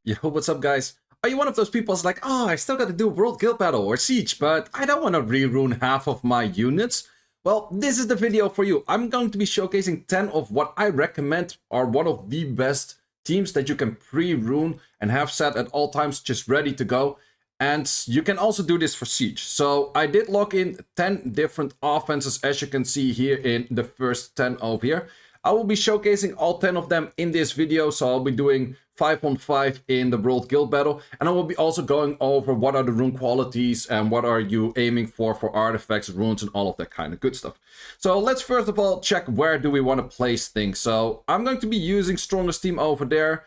Yo, what's up, guys? Are you one of those people who's like, oh, I still got to do World Guild Battle or Siege, but I don't want to re-rune half of my units? Well, this is the video for you. I'm going to be showcasing 10 of what I recommend are one of the best teams that you can pre-rune and have set at all times just ready to go. And you can also do this for Siege. So I did log in 10 different offenses, as you can see here in the first 10 over here. I will be showcasing all 10 of them in this video, so I'll be doing 5-on-5 in the World Guild Battle, and I will be also going over what are the rune qualities and what are you aiming for artifacts, runes, and all of that kind of good stuff. So let's first of all check where do we want to place things. So I'm going to be using strongest team over there.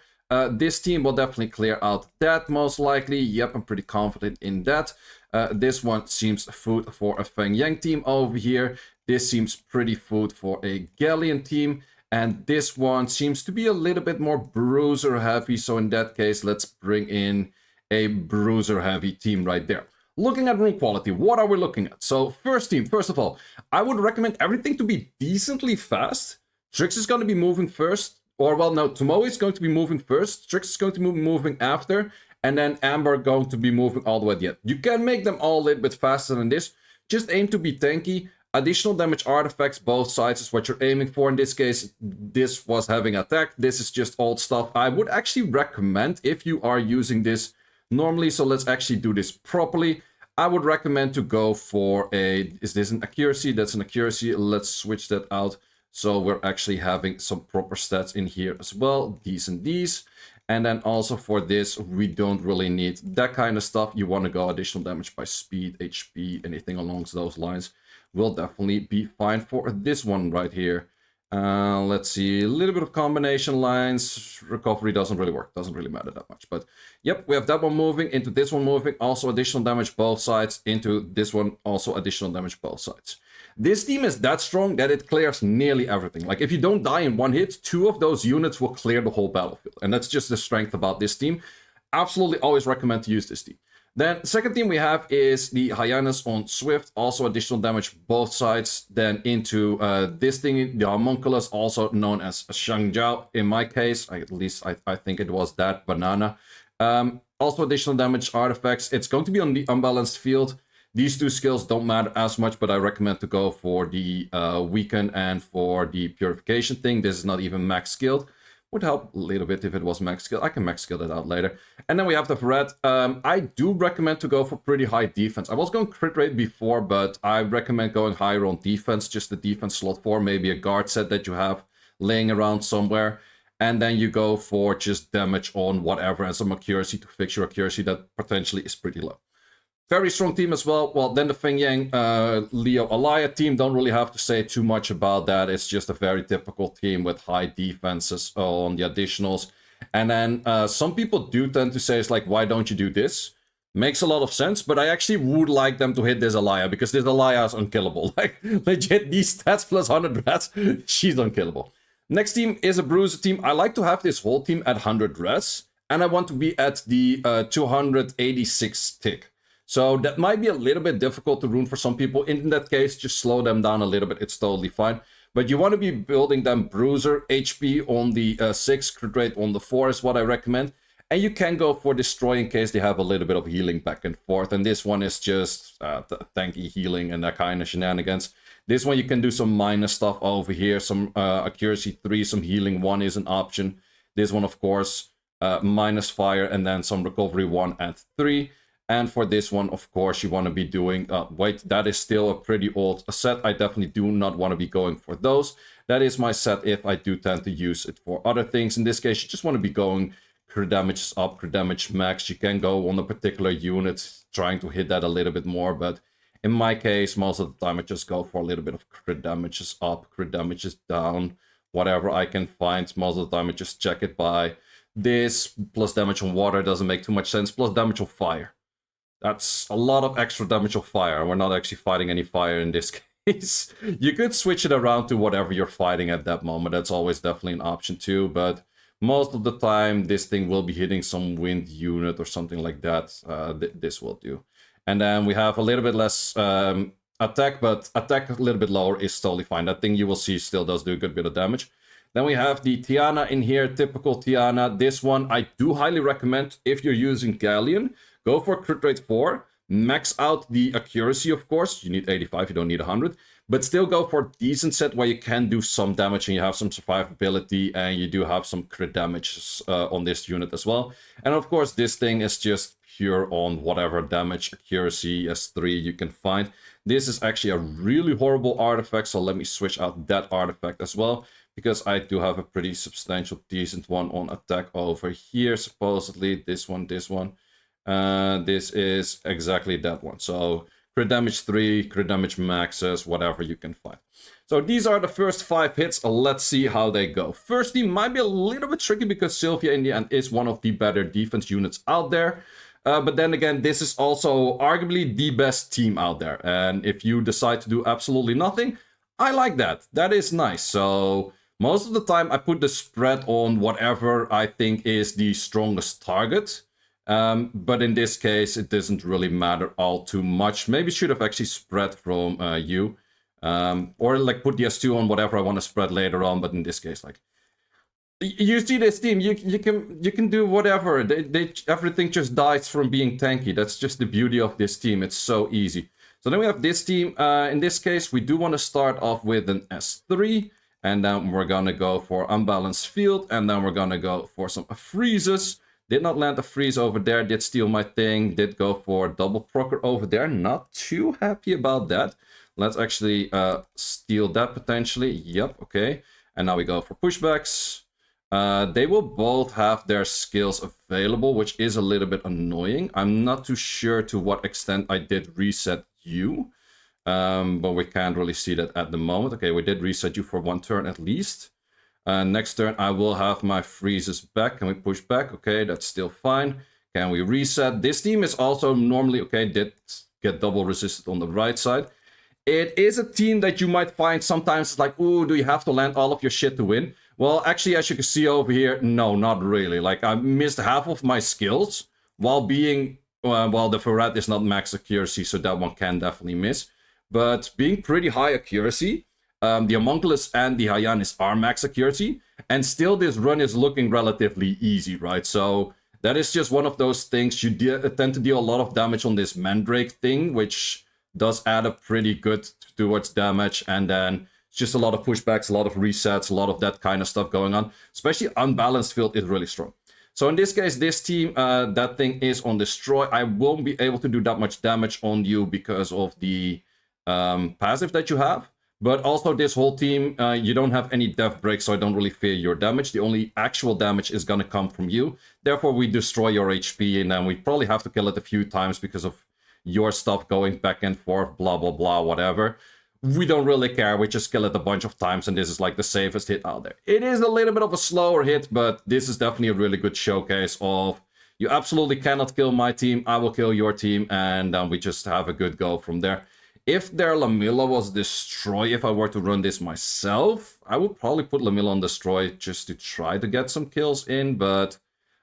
This team will definitely clear out that most likely. Yep, I'm pretty confident in that. This one seems food for a Feng Yang team over here. This seems pretty food for a Galleon team. And this one seems to be a little bit more Bruiser heavy. So in that case, let's bring in a Bruiser heavy team right there. Looking at rune quality, what are we looking at? So first team, first of all, I would recommend everything to be decently fast. Trix is going to be moving first. Or well, no, Tomoe is going to be moving first. Trix is going to be moving after. And then Amber going to be moving all the way at the end. You can make them all a little bit faster than this. Just aim to be tanky. Additional damage artifacts, both sides is what you're aiming for. In this case, this was having attack. This is just old stuff. I would actually recommend, if you are using this normally, so let's actually do this properly. I would recommend to go for a, is this an accuracy? That's an accuracy. Let's switch that out. So we're actually having some proper stats in here as well. These and these. And then also for this, we don't really need that kind of stuff. You want to go additional damage by speed, HP, anything along those lines will definitely be fine for this one right here. Let's see, a little bit of combination lines. Recovery doesn't really work, doesn't really matter that much. But yep, we have that one moving into this one moving. Also additional damage both sides into this one. Also additional damage both sides. This team is that strong that it clears nearly everything. Like if you don't die in one hit, 2 of those units will clear the whole battlefield. And that's just the strength about this team. Absolutely always recommend to use this team. Then second team we have is the Hyenas on Swift, also additional damage both sides. Then into this thing, the Homunculus, also known as Shangjiao in my case, at least I think it was that banana. Also additional damage artifacts. It's going to be on the unbalanced field. These 2 skills don't matter as much, but I recommend to go for the Weaken and for the Purification thing. This is not even max skilled. Would help a little bit if it was max skill. I can max skill that out later. And then we have the Red. I do recommend to go for pretty high defense. I was going crit rate before, but I recommend going higher on defense. Just the defense slot 4, maybe a guard set that you have laying around somewhere. And then you go for just damage on whatever and some accuracy to fix your accuracy that potentially is pretty low. Very strong team as well. Well, then the Feng Yang, Leo Alaya team, don't really have to say too much about that. It's just a very typical team with high defenses on the additionals. And then some people do tend to say, it's like, why don't you do this? Makes a lot of sense, but I actually would like them to hit this Alaya, because this Alaya is unkillable. Like, legit, these stats plus 100 rats, she's unkillable. Next team is a Bruiser team. I like to have this whole team at 100 rats, and I want to be at the 286 tick. So that might be a little bit difficult to rune for some people. In that case, just slow them down a little bit. It's totally fine. But you want to be building them Bruiser, HP on the 6, crit rate on the 4 is what I recommend. And you can go for Destroy in case they have a little bit of healing back and forth. And this one is just tanky healing and that kind of shenanigans. This one you can do some minor stuff over here. Some accuracy 3, some healing 1 is an option. This one, of course, minus fire and then some recovery 1 at 3. And for this one, of course, you want to be doing... wait, that is still a pretty old set. I definitely do not want to be going for those. That is my set if I do tend to use it for other things. In this case, you just want to be going crit damage up, crit damage max. You can go on a particular unit, trying to hit that a little bit more. But in my case, most of the time, I just go for a little bit of crit damages up, crit damages down. Whatever I can find. Most of the time, I just check it by this. Plus damage on water doesn't make too much sense. Plus damage on fire. That's a lot of extra damage of fire. We're not actually fighting any fire in this case. You could switch it around to whatever you're fighting at that moment. That's always definitely an option too. But most of the time, this thing will be hitting some wind unit or something like that. This will do. And then we have a little bit less attack, but attack a little bit lower is totally fine. That thing you will see still does do a good bit of damage. Then we have the Tiana in here, typical Tiana. This one I do highly recommend if you're using Galleon. Go for crit rate 4. Max out the accuracy, of course. You need 85, you don't need 100. But still go for a decent set where you can do some damage and you have some survivability and you do have some crit damage on this unit as well. And of course, this thing is just pure on whatever damage accuracy S3 you can find. This is actually a really horrible artifact, so let me switch out that artifact as well, because I do have a pretty substantial decent one on attack over here, supposedly. This one. This is exactly that one. So crit damage 3, crit damage maxes, whatever you can find. So these are the first 5 hits. Let's see how they go. First team might be a little bit tricky because Sylvia in the end is one of the better defense units out there. But then again, this is also arguably the best team out there. And if you decide to do absolutely nothing, I like that. That is nice. So most of the time I put the spread on whatever I think is the strongest target. But in this case, it doesn't really matter all too much. Maybe should have actually spread from you. Or like put the S2 on whatever I want to spread later on. But in this case, like, you see this team, you can do whatever. Everything just dies from being tanky. That's just the beauty of this team. It's so easy. So then we have this team. In this case, we do want to start off with an S3. And then we're going to go for unbalanced field. And then we're going to go for some freezes. Did not land a freeze over there. Did steal my thing. Did go for double procker over there. Not too happy about that. Let's actually steal that potentially. Yep, okay. And now we go for pushbacks. They will both have their skills available, which is a little bit annoying. I'm not too sure to what extent I did reset you. But we can't really see that at the moment. Okay, we did reset you for 1 turn at least. Next turn, I will have my freezes back. Can we push back? Okay, that's still fine. Can we reset? This team is also normally, okay, did get double resisted on the right side. It is a team that you might find sometimes like, ooh, do you have to land all of your shit to win? Well, actually, as you can see over here, no, not really. Like, I missed half of my skills while being, well, the Ferret is not max accuracy, so that one can definitely miss. But being pretty high accuracy, the Homunculus and the Hyannis are max accuracy, and still this run is looking relatively easy, right? So that is just one of those things. You tend to deal a lot of damage on this Mandrake thing, which does add up pretty good towards damage, and then just a lot of pushbacks, a lot of resets, a lot of that kind of stuff going on. Especially unbalanced field is really strong. So in this case, this team, that thing is on destroy. I won't be able to do that much damage on you because of the passive that you have. But also this whole team, you don't have any death break, so I don't really fear your damage. The only actual damage is going to come from you. Therefore, we destroy your HP, and then we probably have to kill it a few times because of your stuff going back and forth, blah, blah, blah, whatever. We don't really care. We just kill it a bunch of times, and this is like the safest hit out there. It is a little bit of a slower hit, but this is definitely a really good showcase of you absolutely cannot kill my team. I will kill your team, and then we just have a good go from there. If their Lamilla was destroy, if I were to run this myself, I would probably put Lamilla on destroy just to try to get some kills in, but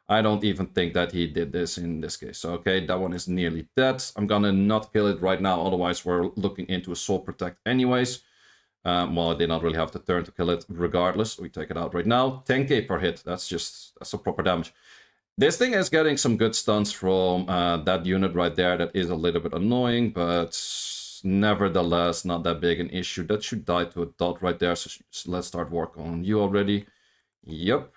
I don't even think that he did this in this case. So, okay, that one is nearly dead. I'm gonna not kill it right now, otherwise we're looking into a soul protect anyways. Well, I did not really have the turn to kill it regardless. We take it out right now. 10k per hit, that's a proper damage. This thing is getting some good stuns from that unit right there. That is a little bit annoying, but nevertheless, not that big an issue. That should die to a dot right there, so let's start work on you already. Yep.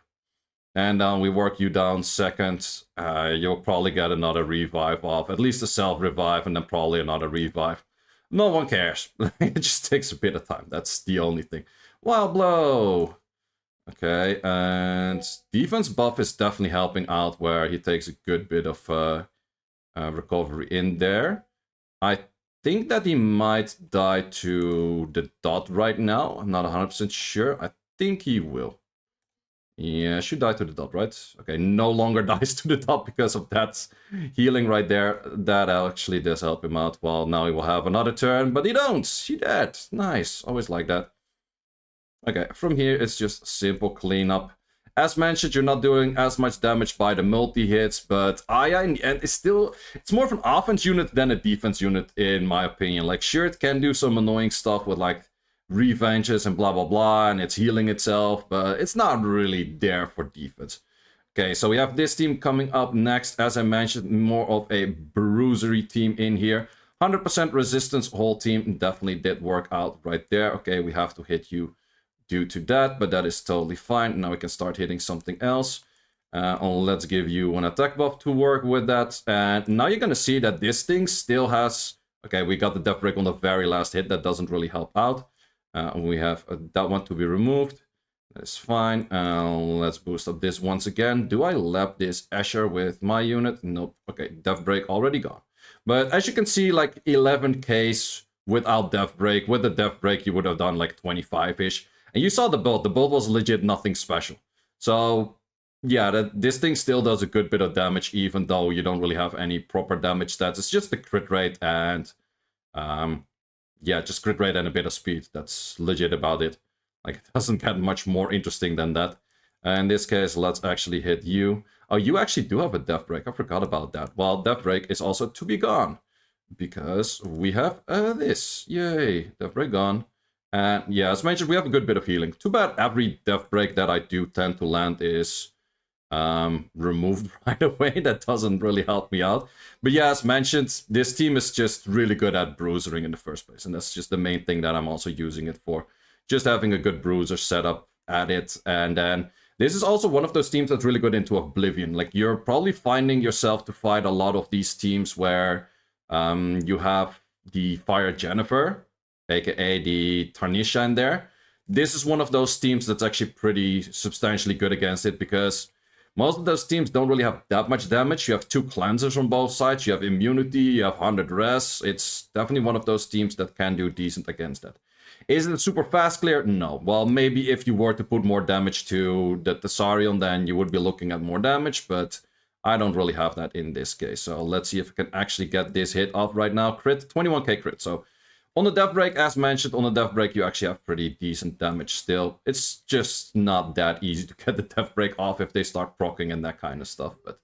And then we work you down second. You'll probably get another revive off, at least a self-revive, and then probably another revive. No one cares. It just takes a bit of time. That's the only thing. Wild Blow. Okay, and defense buff is definitely helping out where he takes a good bit of recovery in there. I think that he might die to the dot right now. I'm not 100% sure. I think he will. Yeah, should die to the dot, right? Okay, no longer dies to the dot because of that healing right there. That actually does help him out. Well, now he will have another turn, but he don't. He dead. Nice. Always like that. Okay, from here, it's just simple cleanup. As mentioned, you're not doing as much damage by the multi-hits, but Aya in the end is still... It's more of an offense unit than a defense unit, in my opinion. Like, sure, it can do some annoying stuff with, like, revenges and blah blah blah, and it's healing itself, but it's not really there for defense. Okay, so we have this team coming up next. As I mentioned, more of a bruisery team in here. 100% resistance whole team definitely did work out right there. Okay, we have to hit you due to that, but that is totally fine. Now we can start hitting something else. Let's give you an attack buff to work with that. And now you're going to see that this thing still has... Okay, we got the death break on the very last hit. That doesn't really help out. We have that one to be removed. That's fine. Let's boost up this once again. Do I lap this Asher with my unit? Nope. Okay, death break already gone. But as you can see, like 11Ks without death break. With the death break, you would have done like 25-ish. And you saw the build. The build was legit nothing special. So yeah, this thing still does a good bit of damage, even though you don't really have any proper damage stats. It's just the crit rate and yeah, just crit rate and a bit of speed. That's legit about it. Like, it doesn't get much more interesting than that. In this case, let's actually hit you. Oh, you actually do have a death break. I forgot about that. Well, death break is also to be gone, because we have this. Yay, death break gone. And yeah, as mentioned, we have a good bit of healing. Too bad every death break that I do tend to land is removed right away. That doesn't really help me out. But yeah, as mentioned, this team is just really good at bruisering in the first place, and that's just the main thing that I'm also using it for. Just having a good bruiser setup at it. And then this is also one of those teams that's really good into Oblivion. Like, you're probably finding yourself to fight a lot of these teams where you have the Fire Jennifer, aka the Tarnisha in there. This is one of those teams that's actually pretty substantially good against it, because most of those teams don't really have that much damage. You have 2 cleansers on both sides, you have immunity, you have 100 res. It's definitely one of those teams that can do decent against that. Is it super fast clear? No. Well, maybe if you were to put more damage to the Thessarion, then you would be looking at more damage, but I don't really have that in this case. So let's see if I can actually get this hit off right now. Crit, 21k crit. So on the death break, as mentioned, on the death break, you actually have pretty decent damage still. It's just not that easy to get the death break off if they start proccing and that kind of stuff. But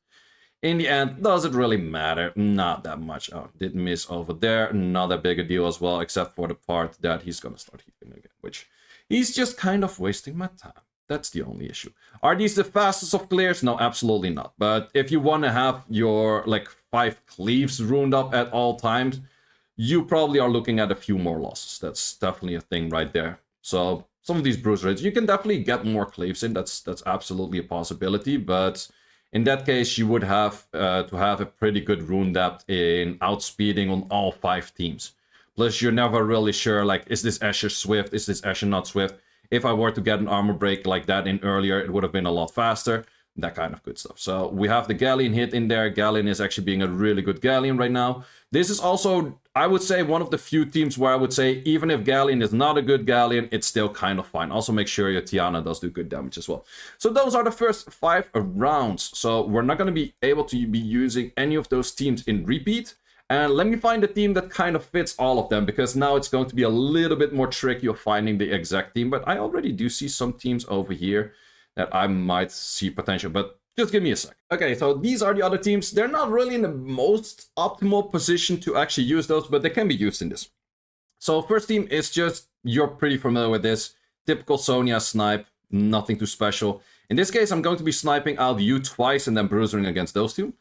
in the end, does it really matter? Not that much. Oh, did miss over there. Not that big a deal as well, except for the part that he's going to start healing again, which he's just kind of wasting my time. That's the only issue. Are these the fastest of clears? No, absolutely not. But if you want to have your, like, 5 cleaves ruined up at all times, you probably are looking at a few more losses. That's definitely a thing right there. So some of these bruiser rates, you can definitely get more cleaves in. That's absolutely a possibility. But in that case, you would have to have a pretty good rune depth in outspeeding on all 5 teams. Plus, you're never really sure, like, is this Asher swift? Is this Asher not swift? If I were to get an armor break like that in earlier, it would have been a lot faster. That kind of good stuff. So we have the Galleon hit in there. Galleon is actually being a really good Galleon right now. This is also, I would say, one of the few teams where I would say, even if Galleon is not a good Galleon, it's still kind of fine. Also make sure your Tiana does do good damage as well. So those are the first 5 rounds. So we're not going to be able to be using any of those teams in repeat. And let me find a team that kind of fits all of them, because now it's going to be a little bit more tricky of finding the exact team. But I already do see some teams over here that I might see potential, but just give me a sec. Okay, so these are the other teams. They're not really in the most optimal position to actually use those, but they can be used in this. So first team is just, you're pretty familiar with this, typical Sonya snipe, nothing too special. In this case, I'm going to be sniping out you twice and then bruisering against those two.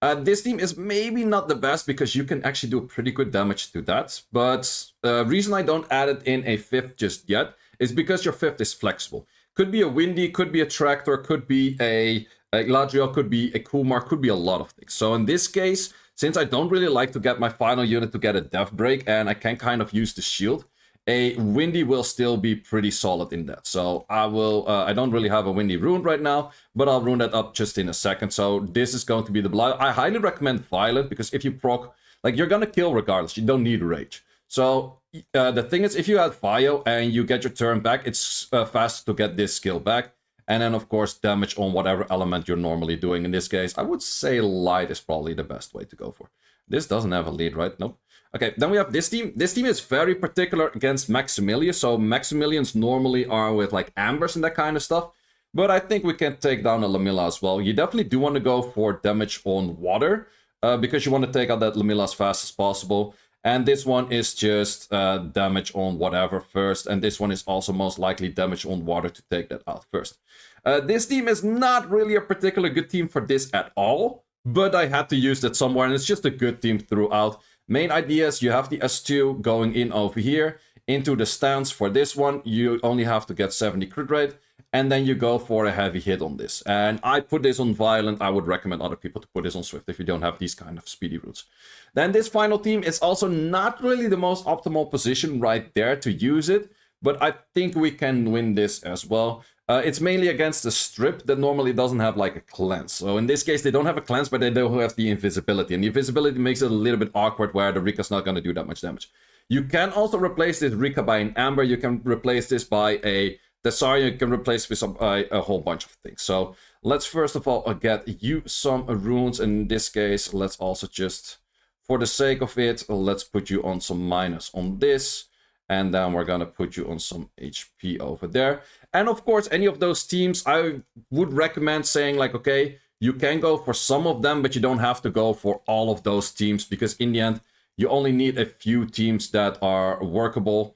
This team is maybe not the best because you can actually do pretty good damage to that, but the reason I don't add it in a 5th just yet is because your 5th is flexible. Could be a Windy, could be a Tractor, could be a Gladriel, could be a Kumar, could be a lot of things. So in this case, since I don't really like to get my final unit to get a death break and I can kind of use the shield, a Windy will still be pretty solid in that. So I will, I don't really have a Windy rune right now, but I'll rune that up just in a second. So this is going to be the blood. I highly recommend Violent, because if you proc, like, you're gonna kill regardless. You don't need Rage. So the thing is, if you have Vio and you get your turn back, it's faster to get this skill back. And then, of course, damage on whatever element you're normally doing. In this case, I would say Light is probably the best way to go for. This doesn't have a lead, right? Nope. Okay, then we have this team. This team is very particular against Maximilian. So Maximilians normally are with, like, Ambers and that kind of stuff. But I think we can take down a Lamilla as well. You definitely do want to go for damage on water, because you want to take out that Lamilla as fast as possible. And this one is just damage on whatever first. And this one is also most likely damage on water to take that out first. This team is not really a particular good team for this at all. But I had to use that somewhere. And it's just a good team throughout. Main idea is you have the S2 going in over here. Into the stance for this one. You only have to get 70 crit rate. And then you go for a heavy hit on this. And I put this on Violent. I would recommend other people to put this on Swift if you don't have these kind of speedy routes. Then this final team is also not really the most optimal position right there to use it. But I think we can win this as well. It's mainly against the Strip that normally doesn't have like a cleanse. So in this case, they don't have a cleanse, but they do have the invisibility. And the invisibility makes it a little bit awkward where the Rika's not going to do that much damage. You can also replace this Rika by an Amber. You can replace this by a Desire. You can replace with a whole bunch of things. So let's first of all get you some runes. In this case, let's also just, for the sake of it, let's put you on some minus on this. And then we're going to put you on some HP over there. And of course, any of those teams, I would recommend saying like, okay, you can go for some of them, but you don't have to go for all of those teams. Because in the end, you only need a few teams that are workable.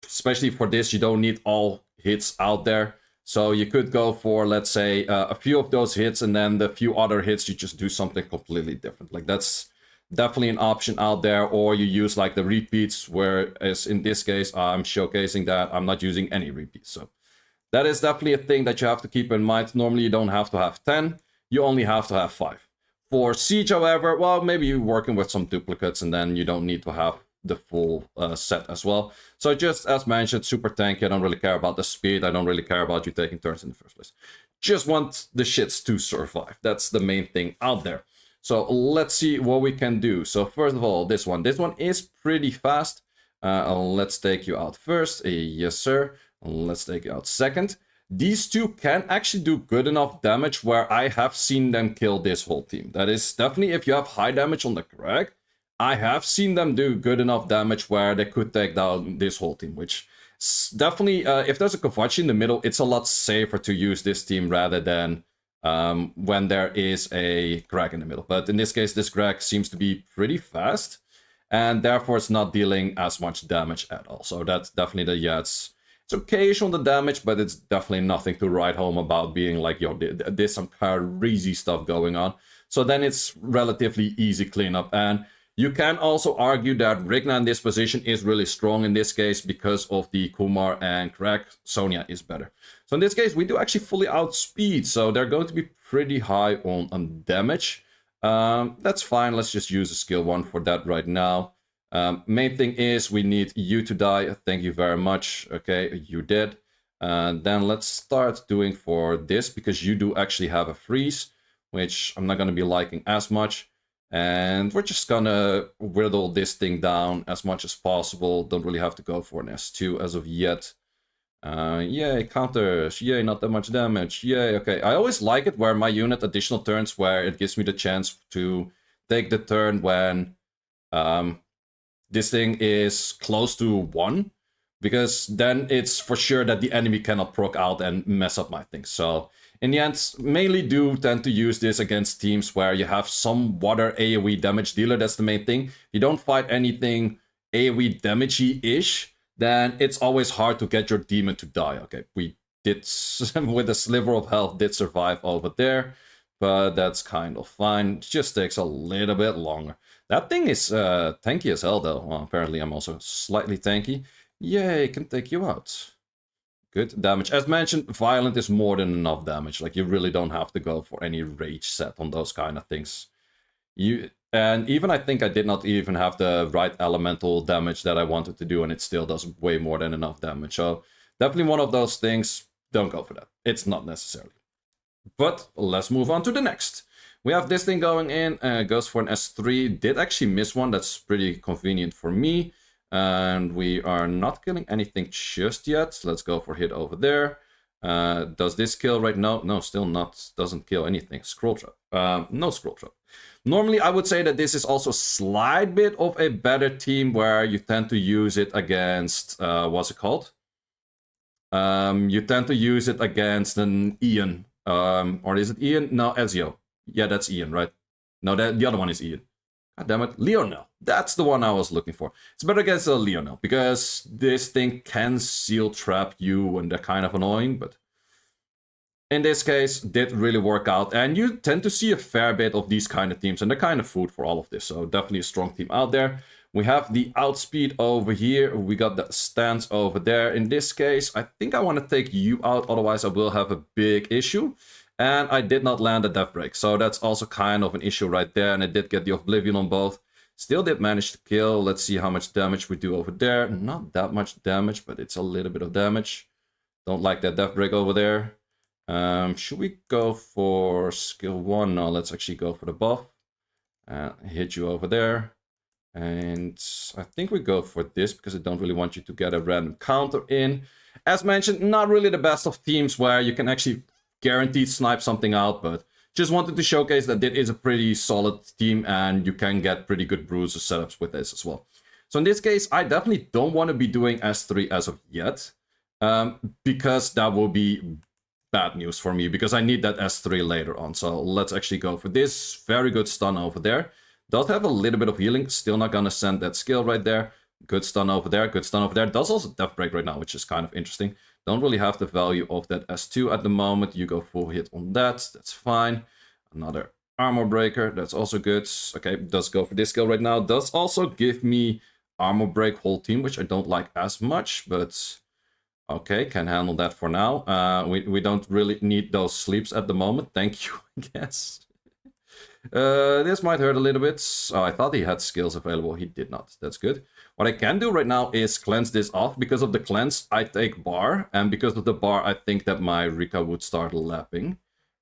Especially for this, you don't need all hits out there. So you could go for, let's say, a few of those hits, and then the few other hits, you just do something completely different. Like that's definitely an option out there. Or you use like the repeats, whereas in this case, I'm showcasing that I'm not using any repeats. So that is definitely a thing that you have to keep in mind. Normally, you don't have to have 10. You only have to have 5. For Siege, however, well, maybe you're working with some duplicates, and then you don't need to have the full set as well. So just as mentioned, super tanky. I don't really care about the speed. I don't really care about you taking turns in the first place. Just want the shits to survive. That's the main thing out there. So let's see what we can do. So first of all, this one is pretty fast. Let's take you out first. Yes, sir. Let's take you out second. These two can actually do good enough damage where I have seen them kill this whole team. That is definitely if you have high damage on the crack. I have seen them do good enough damage where they could take down this whole team, which definitely, if there's a Kovachi in the middle, it's a lot safer to use this team rather than when there is a Greg in the middle. But in this case, this Greg seems to be pretty fast, and therefore it's not dealing as much damage at all. So that's definitely it's occasional the damage, but it's definitely nothing to write home about being like, yo, there's some crazy stuff going on. So then it's relatively easy cleanup. And you can also argue that Rigna in this position is really strong in this case because of the Kumar and Crack. Sonya is better. So in this case, we do actually fully outspeed. So they're going to be pretty high on damage. That's fine. Let's just use a skill 1 for that right now. Main thing is we need you to die. Thank you very much. Okay, you did. Then let's start doing for this because you do actually have a freeze, which I'm not going to be liking as much. And we're just gonna whittle this thing down as much as possible. Don't really have to go for an S2 as of yet. Yay, counters. Yay, not that much damage. Yay, okay. I always like it where my unit additional turns where it gives me the chance to take the turn when this thing is close to 1. Because then it's for sure that the enemy cannot proc out and mess up my things. So in the end, mainly do tend to use this against teams where you have some water AoE damage dealer. That's the main thing. If you don't fight anything AoE damagey-ish, then it's always hard to get your demon to die. Okay, we did, with a sliver of health, did survive over there. But that's kind of fine. It just takes a little bit longer. That thing is tanky as hell, though. Well, apparently I'm also slightly tanky. Yay, can take you out. Good damage. As mentioned, Violent is more than enough damage. Like, you really don't have to go for any rage set on those kind of things. And even I think I did not even have the right elemental damage that I wanted to do, and it still does way more than enough damage. So, definitely one of those things, don't go for that. It's not necessary. But, let's move on to the next. We have this thing going in, goes for an S3. Did actually miss one, that's pretty convenient for me. And we are not killing anything just yet. Let's go for hit over there. Does this kill right now? No, still not. Doesn't kill anything. Scroll trap. No scroll trap. Normally, I would say that this is also a slight bit of a better team where you tend to use it against, what's it called? You tend to use it against an Ian. Or is it Ian? No, Ezio. Yeah, that's Ian, right? No, the other one is Ian. God damn it, Lionel. That's the one I was looking for. It's better against a Lionel, because this thing can seal trap you and they're kind of annoying, but in this case, did really work out. And you tend to see a fair bit of these kind of teams, and they're kind of food for all of this. So definitely a strong team out there. We have the outspeed over here. We got the stance over there. In this case, I think I want to take you out. Otherwise, I will have a big issue. And I did not land a death break. So that's also kind of an issue right there. And I did get the Oblivion on both. Still did manage to kill. Let's see how much damage we do over there. Not that much damage, but it's a little bit of damage. Don't like that death break over there. Should we go for skill 1? No, let's actually go for the buff. Hit you over there. And I think we go for this because I don't really want you to get a random counter in. As mentioned, not really the best of teams where you can actually guaranteed snipe something out, but just wanted to showcase that it is a pretty solid team and you can get pretty good Bruiser setups with this as well. So in this case, I definitely don't want to be doing S3 as of yet, because that will be bad news for me, because I need that S3 later on. So let's actually go for this. Very good stun over there. Does have a little bit of healing. Still not gonna send that skill right there. Good stun over there. Good stun over there. Does also death break right now, which is kind of interesting. Don't really have the value of that S2 at the moment. You go full hit on that. That's fine. Another armor breaker. That's also good. Okay, does go for this skill right now. Does also give me armor break whole team, which I don't like as much, but okay, can handle that for now. We don't really need those sleeps at the moment. Thank you, I guess. This might hurt a little bit. Oh, I thought he had skills available. He did not. That's good. What I can do right now is cleanse this off. Because of the cleanse, I take bar. And because of the bar, I think that my Rika would start lapping.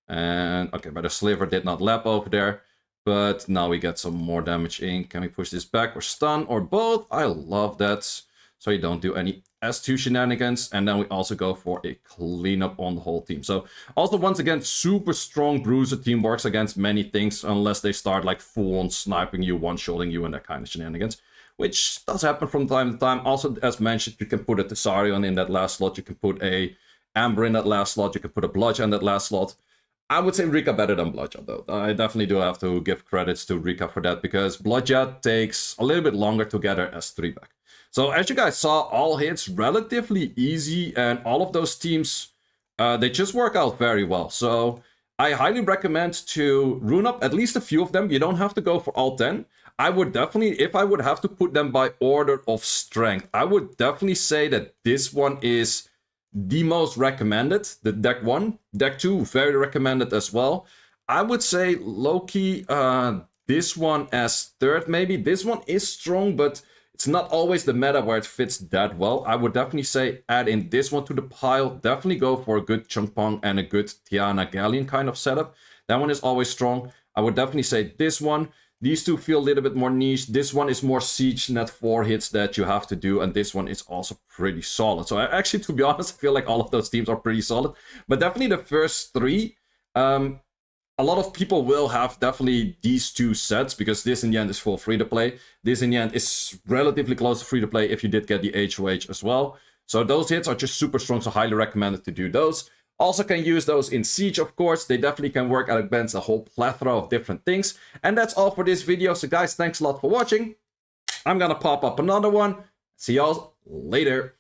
And okay, but the sliver did not lap over there. But now we get some more damage in. Can we push this back or stun or both? I love that. So you don't do any S2 shenanigans. And then we also go for a cleanup on the whole team. So also, once again, super strong Bruiser team works against many things, unless they start like full-on sniping you, one-shotting you, and that kind of shenanigans, which does happen from time to time. Also, as mentioned, you can put a Thessarion in that last slot. You can put a Amber in that last slot. You can put a Bludgeon in that last slot. I would say Rika better than Bludgeon, though. I definitely do have to give credits to Rika for that, because Bludgeon takes a little bit longer to get her S3 back. So as you guys saw, all hits relatively easy, and all of those teams, they just work out very well. So I highly recommend to rune up at least a few of them. You don't have to go for all 10. I would definitely, if I would have to put them by order of strength, I would definitely say that this one is the most recommended, the deck 1. Deck 2, very recommended as well. I would say low-key, this one as third maybe. This one is strong, but it's not always the meta where it fits that well. I would definitely say add in this one to the pile. Definitely go for a good Changpong and a good Tiana Galleon kind of setup. That one is always strong. I would definitely say this one. These two feel a little bit more niche. This one is more siege, net 4 hits that you have to do. And this one is also pretty solid. So I actually, to be honest, I feel like all of those teams are pretty solid. But definitely the first 3, a lot of people will have definitely these 2 sets, because this in the end is full free-to-play. This in the end is relatively close to free-to-play if you did get the HOH as well. So those hits are just super strong, so highly recommended to do those. Also can use those in Siege, of course. They definitely can work against a whole plethora of different things. And that's all for this video. So guys, thanks a lot for watching. I'm gonna pop up another one. See y'all later.